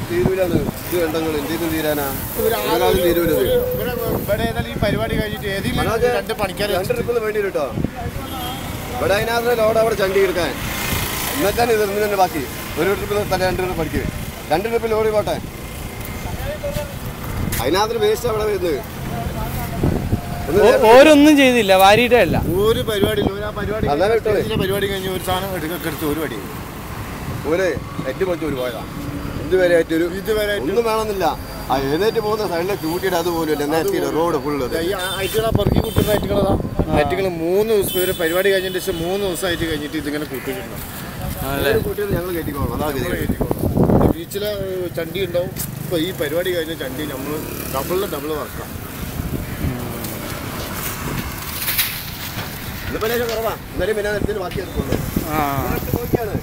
തീരൂലാണ് ഇത് വേണ്ടെങ്കിൽ എന്തെങ്കിലും തീരാനാ തീരൂല ഈ പരിപാടി കഴിഞ്ഞിട്ട് ഏതെങ്കിലും 2 പണിക്കാർ 2 ട്രിപ്പിൽ വേണ്ടി കേട്ടോ ഇവിടെ അതിനകത്ത് ലോഡ് അവിടെ ചണ്ടി എടുക്കാൻ എന്നിട്ടാണ് ഇത് ഇന്ന് തന്നെ ബാക്കി 1 ട്രിപ്പിൽ 2 ട്രിപ്പ് പഠിക്കുക 2 ട്രിപ്പിൽ ലോഡ് പോട്ടെ അതിനകത്ത് വേസ്റ്റ് അവിടെ വരുന്നത് ഓരോന്നും ചെയ്തില്ല വാരിയിട്ടേ അല്ല ഒരു പരിപാടി കഴിഞ്ഞ് ഒരു സാധനം എടുത്ത് ഒരു പടി ഒരു എറ്റ് പൊളിച്ച് ഒരു പോയതാ ഇതുവരെ ഒന്നും വേണമെന്നില്ല ആ എഴുന്നേറ്റ് പോകുന്ന സൈഡിലെ കൂട്ടിയിട്ട് അതുപോലും റോഡ് ഫുള്ള് ഐറ്റുകളാ പെറുക്കി കൂട്ടുന്ന ഐറ്റുകളതാ ഐറ്റുകൾ 3 ദിവസം ഒരു പരിപാടി കഴിഞ്ഞതിന് ശേഷം 3 ദിവസമായിട്ട് കഴിഞ്ഞിട്ട് ഇതിങ്ങനെ കൂട്ടിയിട്ട് ഞങ്ങൾ കയറ്റിക്കോളാം അതാ ബീച്ചിലെ ചണ്ടി ഉണ്ടാവും ഇപ്പൊ ഈ പരിപാടി കഴിഞ്ഞ ചണ്ടി നമ്മൾ ഡബിൾ വർക്കാം കുറവാ ഇന്നലെ പിന്നെ ബാക്കി നോക്കിയാണ്